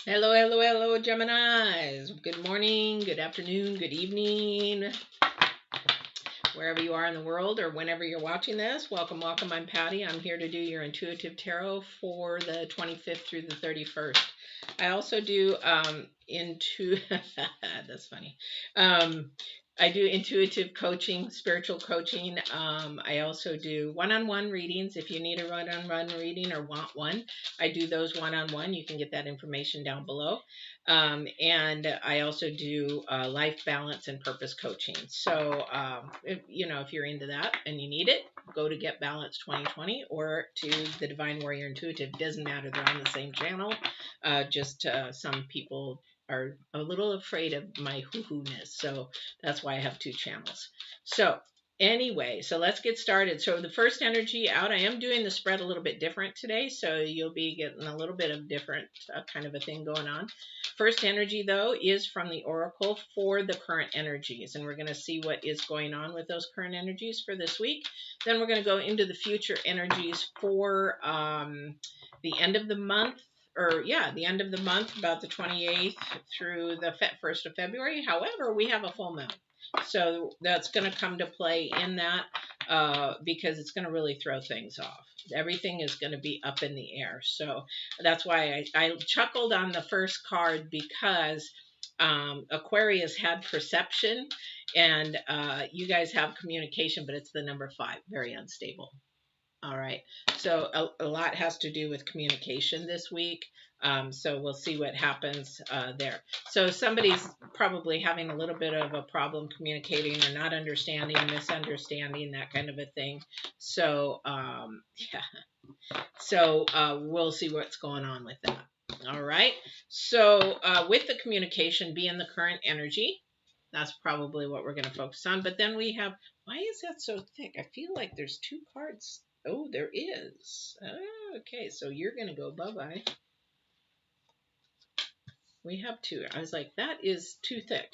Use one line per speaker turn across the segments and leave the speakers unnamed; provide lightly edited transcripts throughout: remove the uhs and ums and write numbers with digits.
Hello, hello, hello, Geminis. Good morning, good afternoon, good evening, wherever you are in the world or whenever you're watching this. Welcome, welcome. I'm Patti. I'm here to do your intuitive tarot for the 25th through the 31st. I also do that's funny. Um, I do intuitive coaching, spiritual coaching. I also do one-on-one readings. If you need a one-on-one reading or want one, I do those one-on-one. You can get that information down below. And I also do life balance and purpose coaching. So, if you're into that and you need it, go to Get Balance 2020 or to the Divine Warrior Intuitive. Doesn't matter. They're on the same channel. Just some people are a little afraid of my hoo-hoo-ness. So that's why I have two channels. So anyway, so let's get started. So the first energy out, I am doing the spread a little bit different today. So you'll be getting a little bit of different kind of a thing going on. First energy, though, is from the Oracle for the current energies. And we're going to see what is going on with those current energies for this week. Then we're going to go into the future energies for the end of the month. The end of the month, about the 28th through the 1st of February. However, we have a full moon. So that's going to come to play in that because it's going to really throw things off. Everything is going to be up in the air. So that's why I chuckled on the first card because Aquarius had perception and you guys have communication, but it's the number 5, very unstable. All right. So a lot has to do with communication this week. So we'll see what happens there. So somebody's probably having a little bit of a problem communicating or not understanding, misunderstanding, that kind of a thing. So, yeah. So we'll see what's going on with that. All right. So with the communication being the current energy, that's probably what we're going to focus on. But then we have, why is that so thick? I feel like there's 2 cards. Oh, there is. Oh, okay, so you're going to go bye-bye. We have 2. I was like, that is too thick.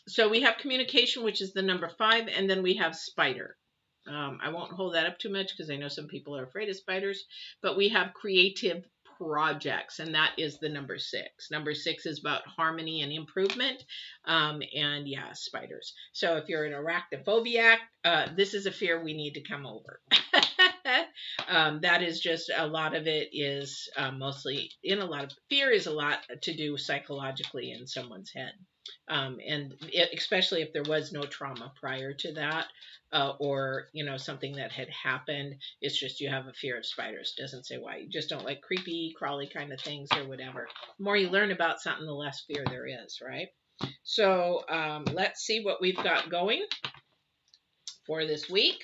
So we have communication, which is the number 5, and then we have spider. I won't hold that up too much because I know some people are afraid of spiders, but we have creative projects, and that is the number 6. Number 6 is about harmony and improvement, and yeah, spiders. So if you're an arachnophobiac, this is a fear we need to come over. That is just a lot of it is mostly in a lot of fear is a lot to do psychologically in someone's head. Especially if there was no trauma prior to that, or something that had happened. It's just you have a fear of spiders. Doesn't say why. You just don't like creepy, crawly kind of things or whatever. The more you learn about something, the less fear there is, right? So let's see what we've got going for this week.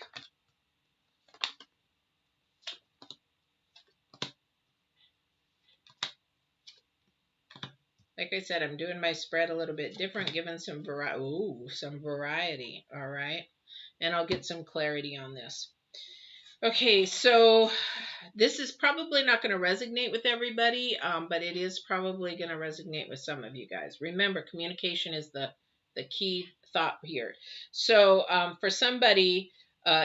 Like I said, I'm doing my spread a little bit different, giving some variety. All right. And I'll get some clarity on this. Okay, so this is probably not going to resonate with everybody, but it is probably going to resonate with some of you guys. Remember, communication is the key thought here. So for somebody,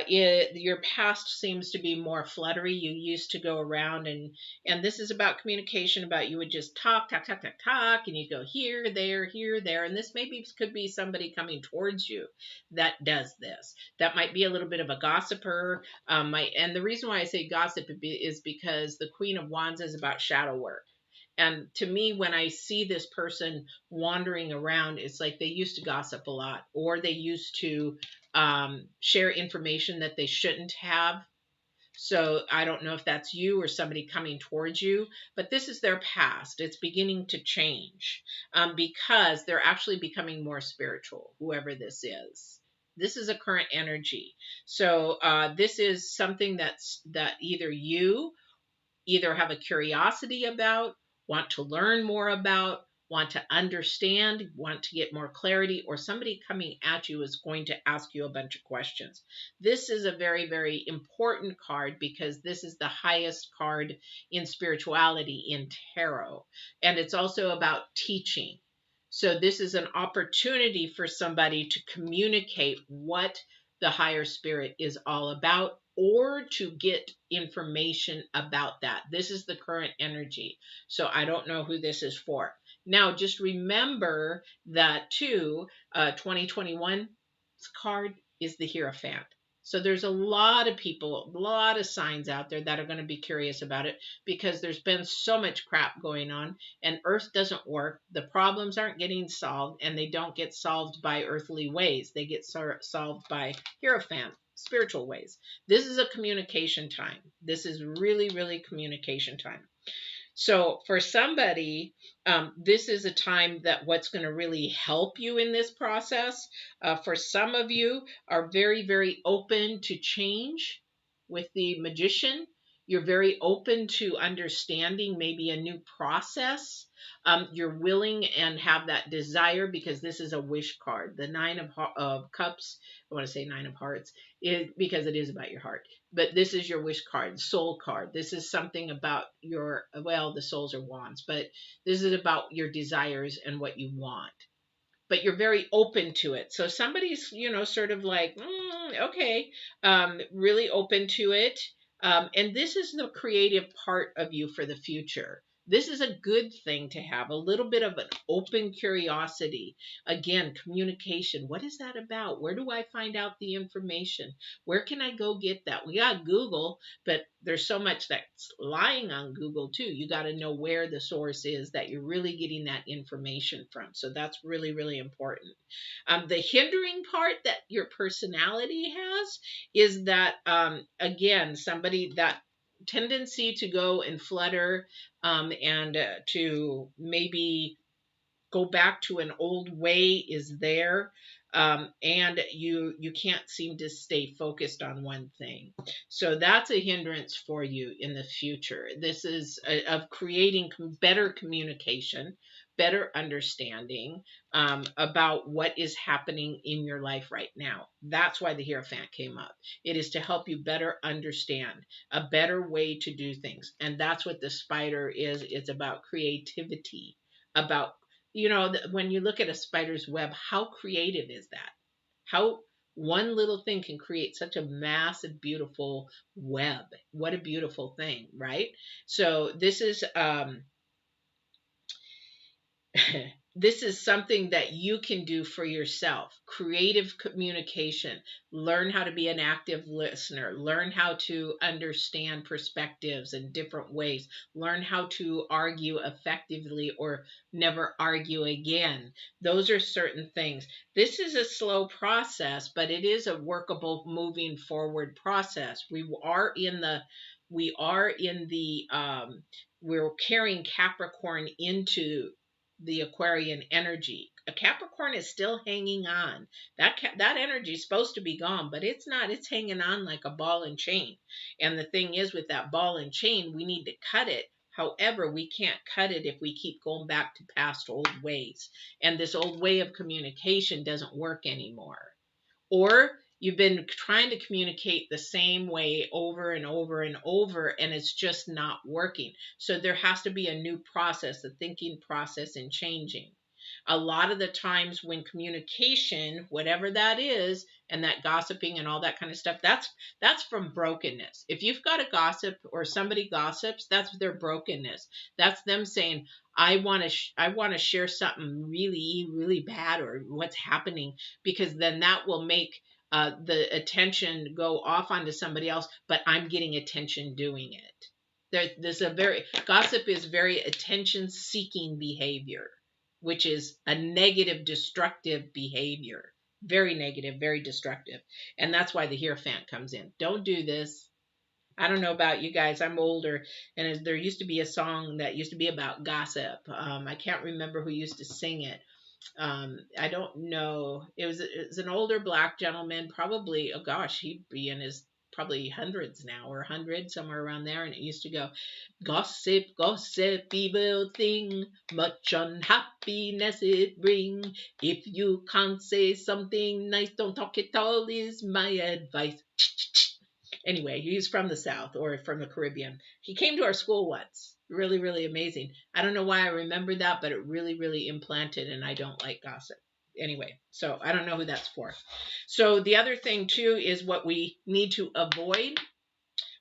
your past seems to be more fluttery. You used to go around and this is about communication. About you would just talk, and you go here, there, and this maybe could be somebody coming towards you that does this. That might be a little bit of a gossiper. And the reason why I say gossip is because the Queen of Wands is about shadow work. And to me, when I see this person wandering around, it's like they used to gossip a lot, or they used to share information that they shouldn't have. So I don't know if that's you or somebody coming towards you, but this is their past. It's beginning to change because they're actually becoming more spiritual, whoever this is. This is a current energy. So this is something that you either have a curiosity about, want to learn more about, want to understand, want to get more clarity, or somebody coming at you is going to ask you a bunch of questions. This is a very, very important card because this is the highest card in spirituality in tarot. And it's also about teaching. So this is an opportunity for somebody to communicate what the higher spirit is all about or to get information about that. This is the current energy. So I don't know who this is for. Now, just remember that too, 2021's card is the Hierophant. So there's a lot of people, a lot of signs out there that are going to be curious about it because there's been so much crap going on and Earth doesn't work. The problems aren't getting solved and they don't get solved by earthly ways. They get solved by Hierophant, spiritual ways. This is a communication time. This is really, really communication time. So for somebody, this is a time that what's going to really help you in this process. For some of you are very, very open to change with the Magician. You're very open to understanding maybe a new process. You're willing and have that desire because this is a wish card. The Nine of Cups, I want to say Nine of Hearts, because it is about your heart. But this is your wish card, soul card. This is something about your, well, the souls are wands, but this is about your desires and what you want. But you're very open to it. So somebody's, sort of like, okay, really open to it. And this is the creative part of you for the future. This is a good thing to have, a little bit of an open curiosity. Again, communication. What is that about? Where do I find out the information? Where can I go get that? We got Google, but there's so much that's lying on Google too. You got to know where the source is that you're really getting that information from. So that's really, really important. The hindering part that your personality has is that, again, somebody that tendency to go and flutter and to maybe go back to an old way is there. And you can't seem to stay focused on one thing. So that's a hindrance for you in the future. This is of creating better communication, better understanding about what is happening in your life right now. That's why the Hierophant came up. It is to help you better understand a better way to do things. And that's what the spider is. It's about creativity, about when you look at a spider's web, how creative is that? How one little thing can create such a massive, beautiful web. What a beautiful thing, right? So this is this is something that you can do for yourself. Creative communication. Learn how to be an active listener. Learn how to understand perspectives in different ways. Learn how to argue effectively or never argue again. Those are certain things. This is a slow process, but it is a workable moving forward process. We're carrying Capricorn into the Aquarian energy. A Capricorn is still hanging on. That energy is supposed to be gone, but it's not. It's hanging on like a ball and chain. And the thing is, with that ball and chain, we need to cut it. However, we can't cut it if we keep going back to past old ways. And this old way of communication doesn't work anymore. Or you've been trying to communicate the same way over and over and over, and it's just not working. So there has to be a new process, a thinking process and changing. A lot of the times when communication, whatever that is, and that gossiping and all that kind of stuff, that's from brokenness. If you've got a gossip or somebody gossips, that's their brokenness. That's them saying, I want to share something really, really bad or what's happening, because then that will make the attention go off onto somebody else, but I'm getting attention doing it. Gossip is very attention seeking behavior, which is a negative, destructive behavior. Very negative, very destructive. And that's why the Hierophant comes in. Don't do this. I don't know about you guys. I'm older, and there used to be a song that used to be about gossip. I can't remember who used to sing it. I don't know. It was an older black gentleman, probably. Oh gosh, he'd be in his probably hundreds now, or 100, somewhere around there. And it used to go, gossip, gossip, evil thing, much unhappiness it bring. If you can't say something nice, don't talk at all is my advice. Anyway, he's from the South or from the Caribbean. He came to our school once. Really, really amazing. I don't know why I remember that, but it really, really implanted, and I don't like gossip. anyway, so I don't know who that's for. So the other thing too is what we need to avoid,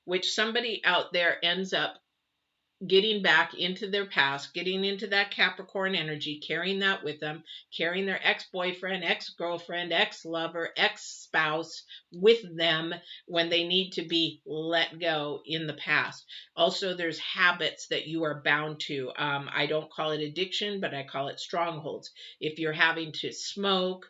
which somebody out there ends up getting back into their past, getting into that Capricorn energy, carrying that with them, carrying their ex-boyfriend, ex-girlfriend, ex-lover, ex-spouse with them when they need to be let go in the past. Also, there's habits that you are bound to. I don't call it addiction, but I call it strongholds. If you're having to smoke,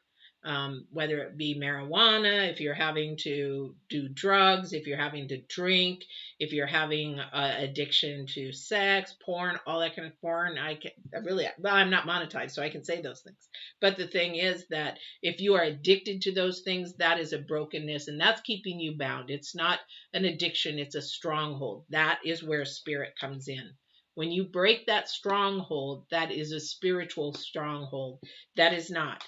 whether it be marijuana, if you're having to do drugs, if you're having to drink, if you're having addiction to sex, porn, all that kind of porn, I'm not monetized, so I can say those things. But the thing is that if you are addicted to those things, that is a brokenness, and that's keeping you bound. It's not an addiction, it's a stronghold. That is where spirit comes in. When you break that stronghold, that is a spiritual stronghold. That is not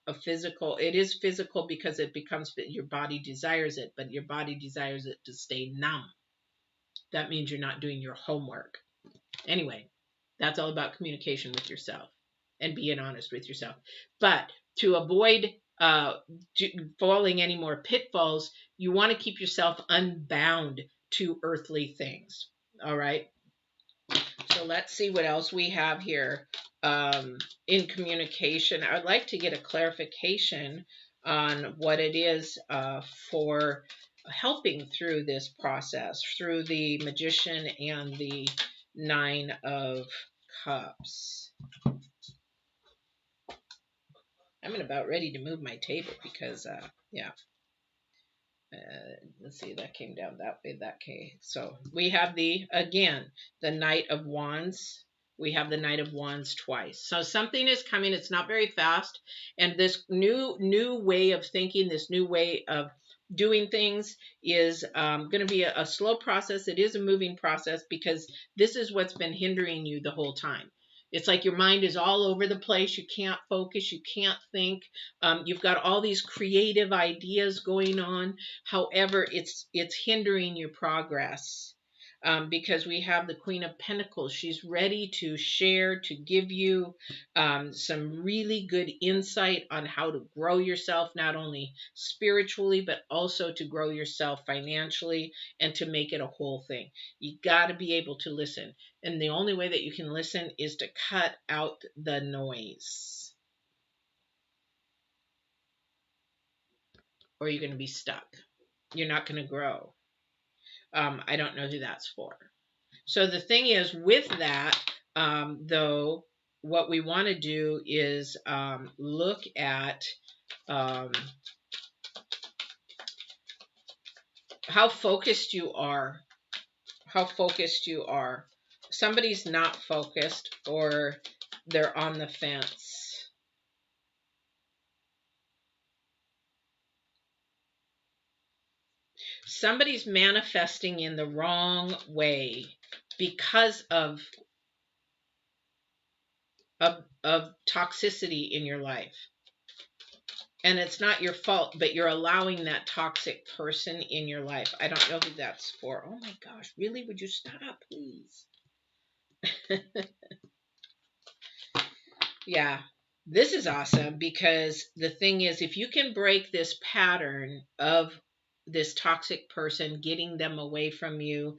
a physical. It is physical because it becomes, your body desires it, but your body desires it to stay numb. That means you're not doing your homework. Anyway, that's all about communication with yourself and being honest with yourself. But to avoid falling any more pitfalls, you want to keep yourself unbound to earthly things. All right. So let's see what else we have here. In communication, I would like to get a clarification on what it is for helping through this process, through the Magician and the Nine of Cups. I'm about ready to move my table because, yeah. Let's see, that came down that way, that came. So we have the Knight of Wands. We have the Knight of Wands twice. So something is coming. It's not very fast. And this new way of thinking, this new way of doing things is going to be a slow process. It is a moving process because this is what's been hindering you the whole time. It's like your mind is all over the place. You can't focus. You can't think. You've got all these creative ideas going on. However, it's hindering your progress because we have the Queen of Pentacles. She's ready to share, to give you some really good insight on how to grow yourself, not only spiritually, but also to grow yourself financially and to make it a whole thing. You got to be able to listen. And the only way that you can listen is to cut out the noise, or you're going to be stuck. You're not going to grow. I don't know who that's for. So the thing is with that, though, what we want to do is look at how focused you are. How focused you are. Somebody's not focused, or they're on the fence. Somebody's manifesting in the wrong way because of toxicity in your life. And it's not your fault, but you're allowing that toxic person in your life. I don't know who that's for. Oh my gosh, really? Would you stop, please? Yeah, this is awesome because the thing is, if you can break this pattern of this toxic person, getting them away from you,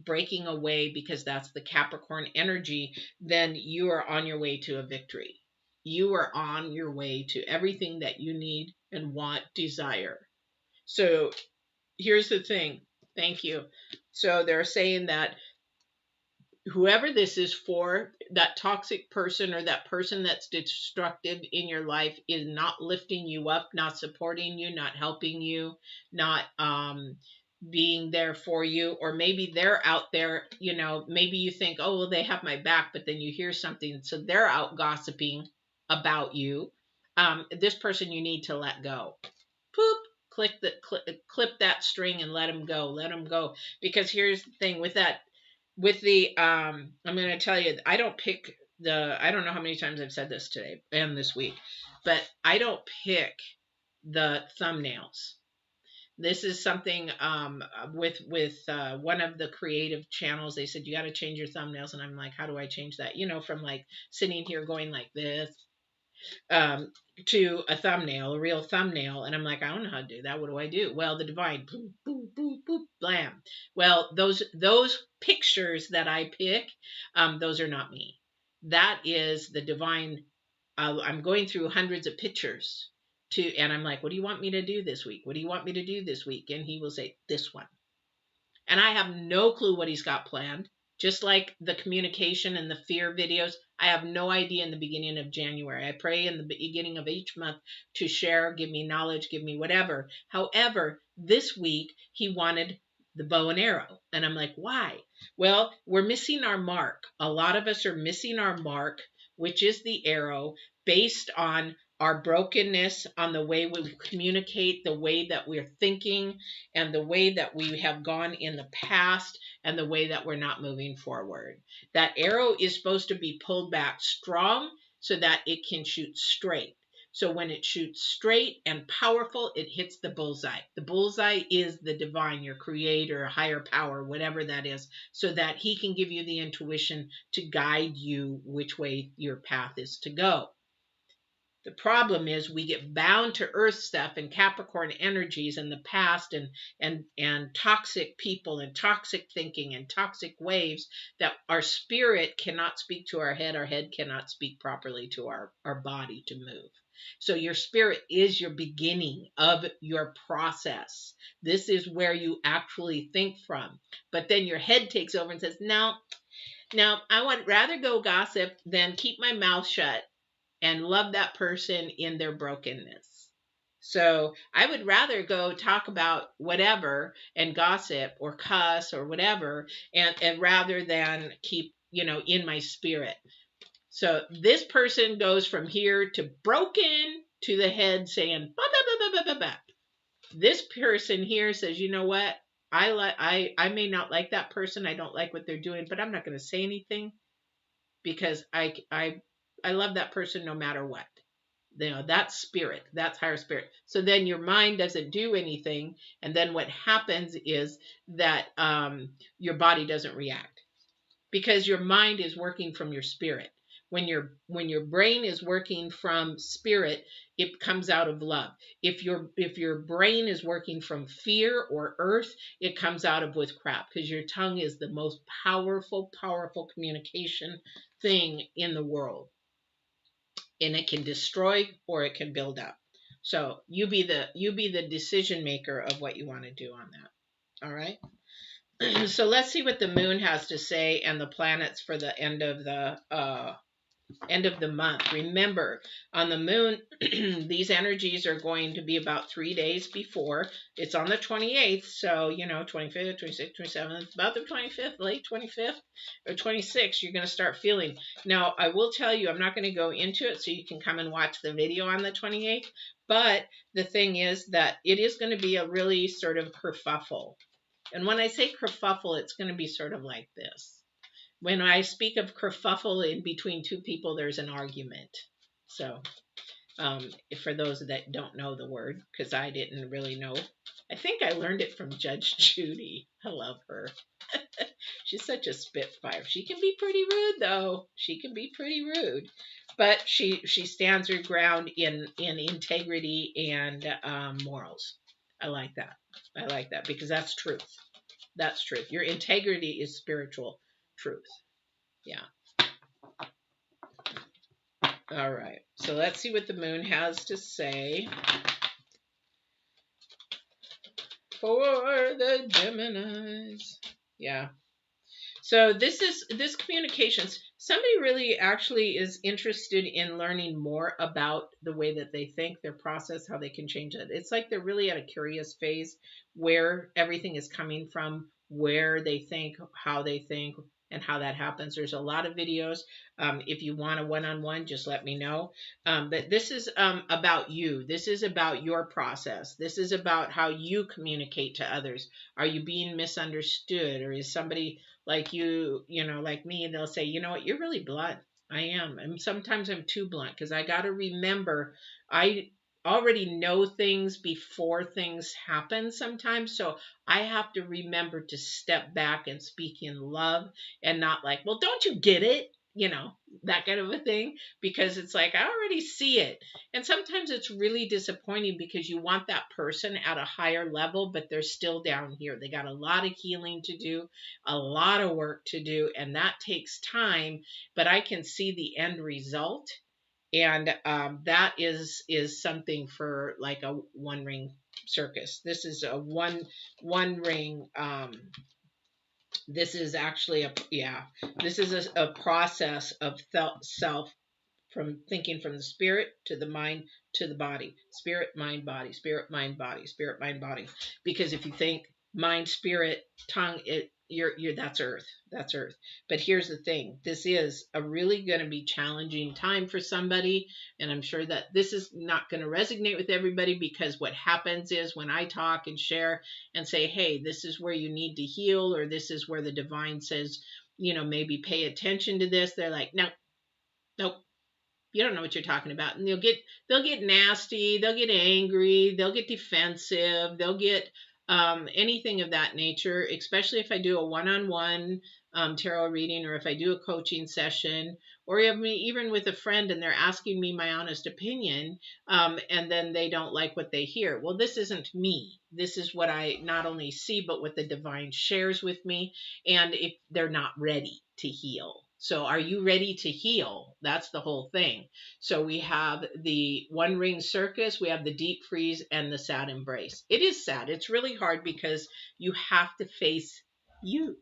breaking away, because that's the Capricorn energy, then you are on your way to a victory. You are on your way to everything that you need and want, desire. So here's the thing. Thank you. So they're saying that whoever this is for, that toxic person or that person that's destructive in your life, is not lifting you up, not supporting you, not helping you, not being there for you. Or maybe they're out there, maybe you think, oh, well, they have my back, but then you hear something, so they're out gossiping about you. This person you need to let go. Poop. Clip that string and let them go. Because here's the thing with that. With the I'm going to tell you, I don't know how many times I've said this today and this week, but I don't pick the thumbnails. This is something with one of the creative channels. They said you got to change your thumbnails, and I'm like, how do I change that? You know, from like sitting here going like this um, to a thumbnail, a real thumbnail. And I'm like, I don't know how to do that. What do I do? Well, the divine, boop, boop, boop, boop, blam. Well, those pictures that I pick, those are not me. That is the divine. I'm going through hundreds of pictures and I'm like, what do you want me to do this week? What do you want me to do this week? And he will say, this one. And I have no clue what he's got planned. Just like the communication and the fear videos, I have no idea in the beginning of January. I pray in the beginning of each month to share, give me knowledge, give me whatever. However, this week he wanted the bow and arrow. And I'm like, why? Well, we're missing our mark. A lot of us are missing our mark, which is the arrow, based on our brokenness, on the way we communicate, the way that we're thinking, and the way that we have gone in the past, and the way that we're not moving forward. That arrow is supposed to be pulled back strong so that it can shoot straight. So when it shoots straight and powerful, it hits the bullseye. The bullseye is the divine, your creator, higher power, whatever that is, so that he can give you the intuition to guide you which way your path is to go. The problem is we get bound to earth stuff and Capricorn energies in the past and toxic people and toxic thinking and toxic waves that our spirit cannot speak to our head cannot speak properly to our body to move. So your spirit is your beginning of your process. This is where you actually think from. But then your head takes over and says, no, I would rather go gossip than keep my mouth shut and love that person in their brokenness. So I would rather go talk about whatever and gossip or cuss or whatever, and rather than keep, in my spirit. So this person goes from here to broken to the head saying, bah, bah, bah, bah, bah, bah. This person here says, you know what? I may not like that person. I don't like what they're doing, but I'm not going to say anything because I love that person no matter what. That's spirit. That's higher spirit. So then your mind doesn't do anything. And then what happens is that your body doesn't react because your mind is working from your spirit. When your brain is working from spirit, it comes out of love. If your brain is working from fear or earth, it comes out of witchcraft, because your tongue is the most powerful communication thing in the world. And it can destroy or it can build up. So you be the decision maker of what you want to do on that. All right. So let's see what the moon has to say and the planets for the end of the month. Remember, on the moon, these energies are going to be about 3 days before. It's on the 28th, so 25th, 26th, 27th, about the 25th, late 25th or 26th, you're going to start feeling. Now, I will tell you, I'm not going to go into it, so you can come and watch the video on the 28th, but the thing is that it is going to be a really sort of kerfuffle. And when I say kerfuffle, it's going to be sort of like this. When I speak of kerfuffle in between two people, there's an argument. So for those that don't know the word, because I didn't really know, I think I learned it from Judge Judy. I love her. She's such a spitfire. She can be pretty rude, though. She can be pretty rude. But she stands her ground in integrity and morals. I like that. I like that because that's truth. That's truth. Your integrity is spiritual truth. Yeah. All right. So let's see what the moon has to say for the Geminis. Yeah. So this communications. Somebody really actually is interested in learning more about the way that they think, their process, how they can change it. It's like they're really at a curious phase where everything is coming from, where they think, how they think, and how that happens. There's a lot of videos. If you want a one-on-one, just let me know. But this is about you. This is about your process. This is about how you communicate to others. Are you being misunderstood? Or is somebody like you, like me, and they'll say, you know what, you're really blunt. I am. And sometimes I'm too blunt because I got to remember, I already know things before things happen sometimes. So I have to remember to step back and speak in love and not like, well, don't you get it? You know, that kind of a thing, because it's like, I already see it. And sometimes it's really disappointing because you want that person at a higher level, but they're still down here. They got a lot of healing to do, a lot of work to do, and that takes time, but I can see the end result. And that is something for like a one ring circus. This is a one ring. This is actually a, yeah, this is a process of self, from thinking from the spirit to the mind to the body. Spirit, mind, body, spirit, mind, body, spirit, mind, body. Because if you think mind, spirit, tongue, you're that's earth. That's earth. But here's the thing. This is a really going to be challenging time for somebody, and I'm sure that this is not going to resonate with everybody, because what happens is when I talk and share and say, "Hey, this is where you need to heal," or this is where the divine says, you know, maybe pay attention to this, they're like, "No, nope, you don't know what you're talking about." And they'll get nasty, they'll get angry, they'll get defensive, they'll get anything of that nature, especially if I do a one-on-one tarot reading, or if I do a coaching session, or even with a friend and they're asking me my honest opinion, and then they don't like what they hear. Well, this isn't me. This is what I not only see, but what the divine shares with me. And if they're not ready to heal. So are you ready to heal? That's the whole thing. So we have the one ring circus, we have the deep freeze, and the sad embrace. It is sad. It's really hard because you have to face you.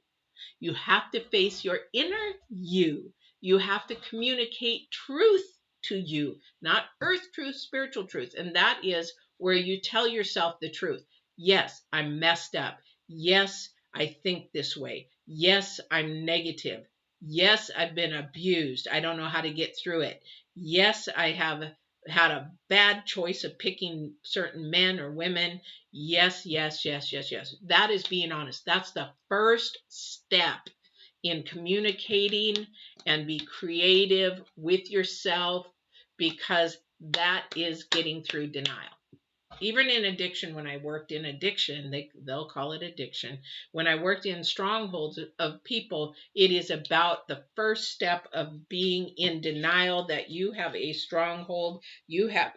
You have to face your inner you. You have to communicate truth to you, not earth truth, spiritual truth. And that is where you tell yourself the truth. Yes, I'm messed up. Yes, I think this way. Yes, I'm negative. Yes, I've been abused. I don't know how to get through it. Yes, I have had a bad choice of picking certain men or women. Yes, yes, yes, yes, yes. That is being honest. That's the first step in communicating, and be creative with yourself, because that is getting through denial. Even in addiction, when I worked in addiction, they'll call it addiction. When I worked in strongholds of people, it is about the first step of being in denial that you have a stronghold, you have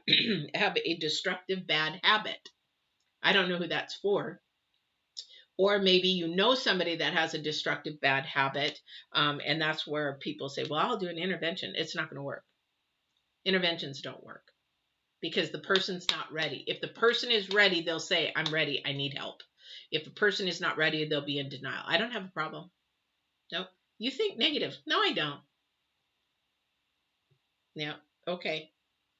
have a destructive bad habit. I don't know who that's for. Or maybe you know somebody that has a destructive bad habit, and that's where people say, well, I'll do an intervention. It's not going to work. Interventions don't work because the person's not ready. If the person is ready, they'll say, I'm ready, I need help. If the person is not ready, they'll be in denial. I don't have a problem. Nope. You think negative. No, I don't. Yeah. Okay.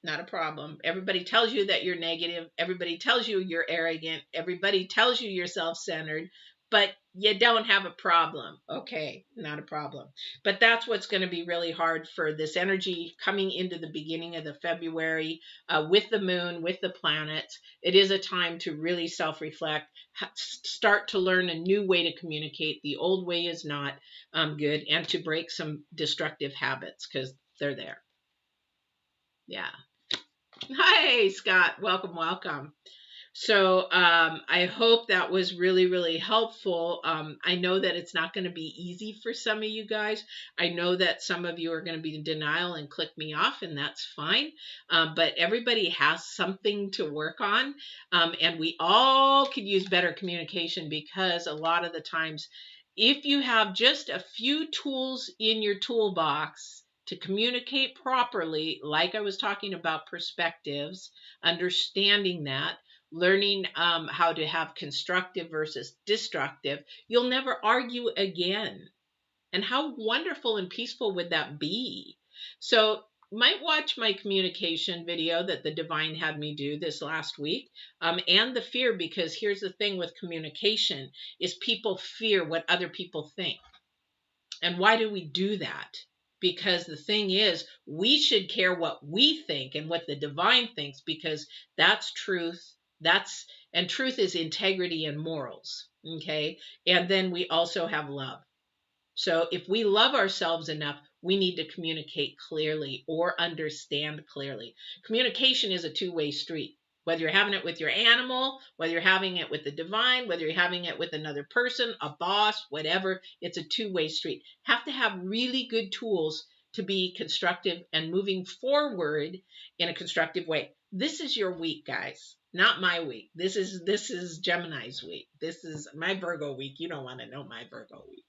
Not a problem. Everybody tells you that you're negative. Everybody tells you you're arrogant. Everybody tells you you're self-centered, but you don't have a problem. Okay, not a problem. But that's what's going to be really hard for this energy coming into the beginning of the February, with the moon, with the planets. It is a time to really self-reflect, start to learn a new way to communicate. The old way is not good, and to break some destructive habits because they're there. Yeah. Hi, Scott. Welcome, welcome. So I hope that was really, really helpful. I know that it's not going to be easy for some of you guys. I know that some of you are going to be in denial and click me off, and that's fine. But everybody has something to work on, and we all could use better communication, because a lot of the times, if you have just a few tools in your toolbox to communicate properly, like I was talking about perspectives, understanding that, learning how to have constructive versus destructive, you'll never argue again. And how wonderful and peaceful would that be? So might watch my communication video that the divine had me do this last week, and the fear, because here's the thing with communication is people fear what other people think. And why do we do that? Because the thing is, we should care what we think and what the divine thinks, because that's truth. And truth is integrity and morals. Okay. And then we also have love. So if we love ourselves enough, we need to communicate clearly or understand clearly. Communication is a two-way street. Whether you're having it with your animal, whether you're having it with the divine, whether you're having it with another person, a boss, whatever, it's a two-way street. Have to have really good tools to be constructive and moving forward in a constructive way. This is your week, guys, not my week. This is Gemini's week. This is my Virgo week. You don't want to know my Virgo week.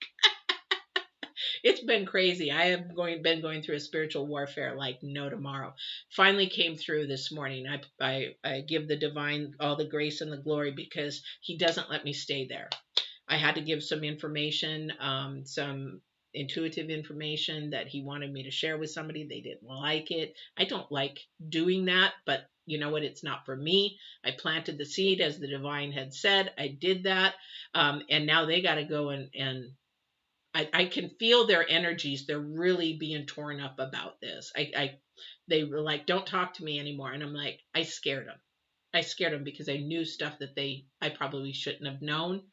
It's been crazy. I have been going through a spiritual warfare like no tomorrow. Finally came through this morning. I give the divine all the grace and the glory because he doesn't let me stay there. I had to give some information, some intuitive information that he wanted me to share with somebody. They didn't like it. I don't like doing that, but you know what? It's not for me. I planted the seed as the divine had said. I did that. And now they got to go and I can feel their energies. They're really being torn up about this. They were like, don't talk to me anymore. And I'm like, I scared them. I scared them because I knew stuff that I probably shouldn't have known,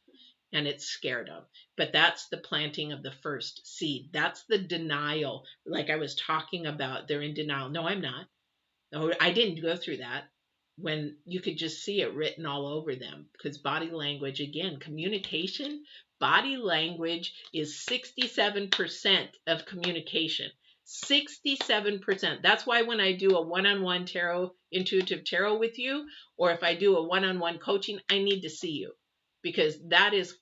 and it scared them. But that's the planting of the first seed. That's the denial. Like I was talking about, they're in denial. No, I'm not. No, I didn't go through that. When you could just see it written all over them, because body language, again, communication, body language is 67% of communication. 67%. That's why when I do a one-on-one tarot, intuitive tarot with you, or if I do a one-on-one coaching, I need to see you, because that is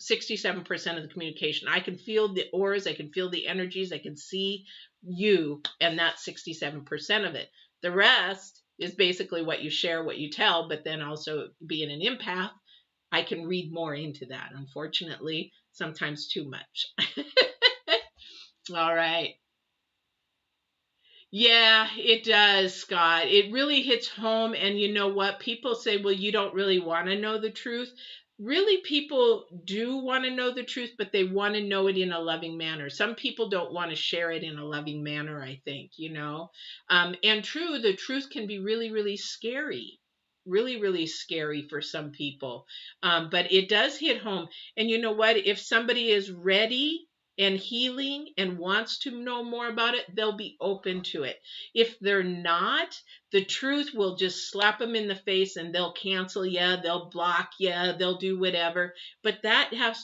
67% of the communication. I can feel the auras, I can feel the energies, I can see you, and that's 67% of it. The rest is basically what you share, what you tell, but then also being an empath, I can read more into that. Unfortunately, sometimes too much. All right. Yeah, it does, Scott. It really hits home. And you know what? People say, well, you don't really want to know the truth. Really, people do want to know the truth, but they want to know it in a loving manner. Some people don't want to share it in a loving manner, I think, you know. And true, the truth can be really, really scary. Really, really scary for some people. But it does hit home. And you know what? If somebody is ready and healing and wants to know more about it, they'll be open to it. If they're not, the truth will just slap them in the face and they'll cancel you, they'll block you, they'll do whatever. But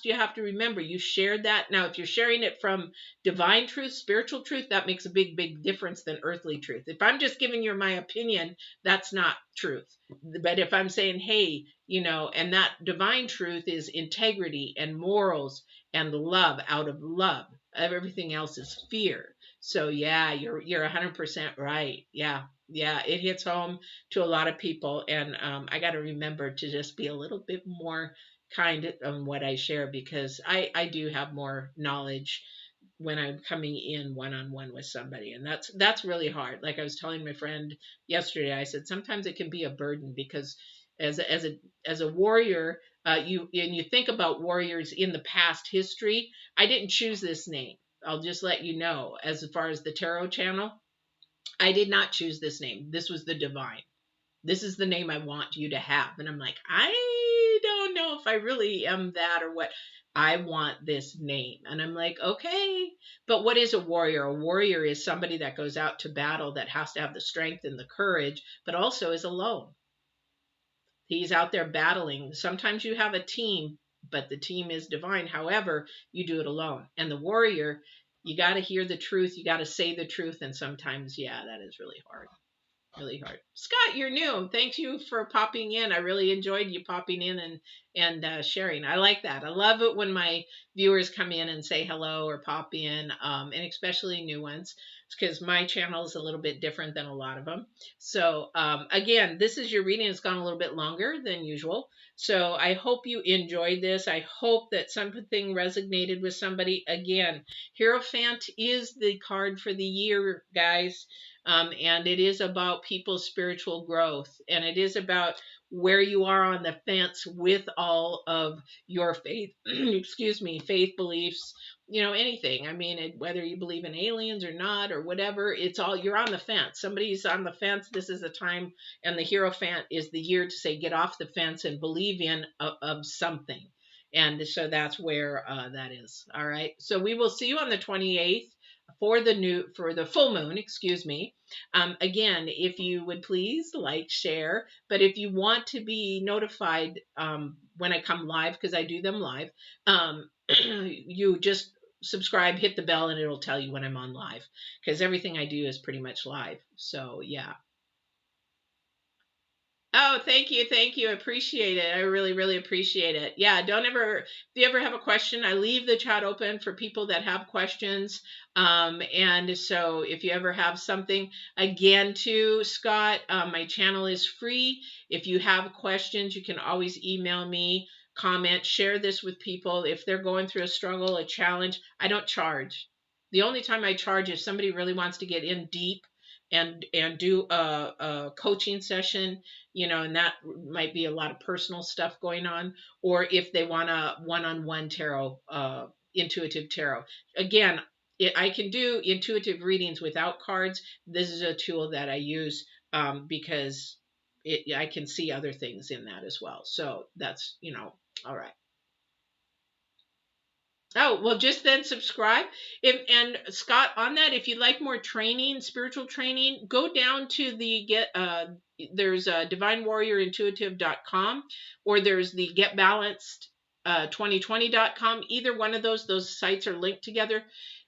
you have to remember, you shared that. Now, if you're sharing it from divine truth, spiritual truth, that makes a big, big difference than earthly truth. If I'm just giving you my opinion, that's not truth. But if I'm saying, hey, you know, and that divine truth is integrity and morals and love, out of love. Everything else is fear. So yeah, you're 100% right. Yeah, it hits home to a lot of people, and I got to remember to just be a little bit more kind on what I share, because I do have more knowledge when I'm coming in one-on-one with somebody, and that's really hard. Like I was telling my friend yesterday, I said sometimes it can be a burden, because as a warrior, you think about warriors in the past history. I didn't choose this name. I'll just let you know. As far as the tarot channel, I did not choose this name. This was the divine. This is the name I want you to have. And I'm like, I don't know if I really am that or what. I want this name. And I'm like, okay. But what is a warrior? A warrior is somebody that goes out to battle, that has to have the strength and the courage, but also is alone. He's out there battling. Sometimes you have a team, but the team is divine. However, you do it alone. And the warrior, you got to hear the truth. You got to say the truth. And sometimes, yeah, that is really hard. Really hard. Scott, you're new. Thank you for popping in. I really enjoyed you popping in and sharing. I like that. I love it when my viewers come in and say hello or pop in, and especially new ones, because my channel is a little bit different than a lot of them. So again, this is your reading. It's gone a little bit longer than usual. So I hope you enjoyed this. I hope that something resonated with somebody. Again, Hierophant is the card for the year, guys. And it is about people's spiritual growth, and it is about where you are on the fence with all of your faith, faith beliefs, you know, anything. I mean, whether you believe in aliens or not, or whatever, it's all, you're on the fence. Somebody's on the fence. This is the time, and the Hierophant is the year to say, get off the fence and believe in of something. And so that's where that is. All right. So we will see you on the 28th. for the full moon, excuse me. Again, if you would please like, share, but if you want to be notified when I come live, because I do them live, you just subscribe, hit the bell, and it'll tell you when I'm on live, because everything I do is pretty much live. So yeah. Oh, thank you. Thank you. I appreciate it. I really, really appreciate it. Yeah, don't ever, if you ever have a question, I leave the chat open for people that have questions. And so if you ever have something, again, too, Scott, my channel is free. If you have questions, you can always email me, comment, share this with people. If they're going through a struggle, a challenge, I don't charge. The only time I charge is somebody really wants to get in deep and do a coaching session, and that might be a lot of personal stuff going on, or if they want a one-on-one tarot, intuitive tarot. Again, I can do intuitive readings without cards. This is a tool that I use because I can see other things in that as well. So that's, all right. Oh, well, just then subscribe. And Scott, on that, if you'd like more training, spiritual training, go down to the there's divinewarriorintuitive.com, or there's the getbalanced 2020.com. Either one of those sites are linked together.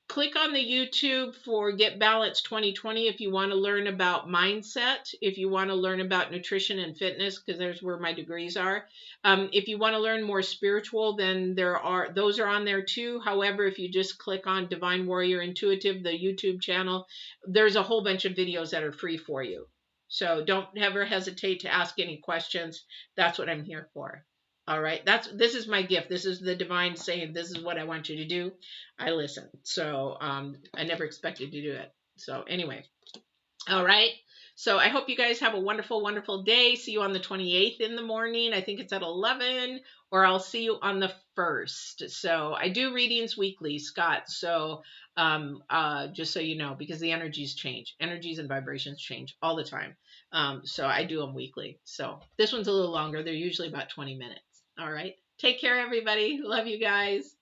Click on the YouTube for Get Balanced 2020 if you want to learn about mindset, if you want to learn about nutrition and fitness, because there's where my degrees are. If you want to learn more spiritual, then those are on there too. However, if you just click on Divine Warrior Intuitive, the YouTube channel, there's a whole bunch of videos that are free for you. So don't ever hesitate to ask any questions. That's what I'm here for. All right. This is my gift. This is the divine saying, this is what I want you to do. I listen. So I never expected to do it. So anyway. All right. So I hope you guys have a wonderful, wonderful day. See you on the 28th in the morning. I think it's at 11, or I'll see you on the 1st. So I do readings weekly, Scott. So just so you know, because the energies change. Energies and vibrations change all the time. So I do them weekly. So this one's a little longer. They're usually about 20 minutes. All right. Take care, everybody. Love you guys.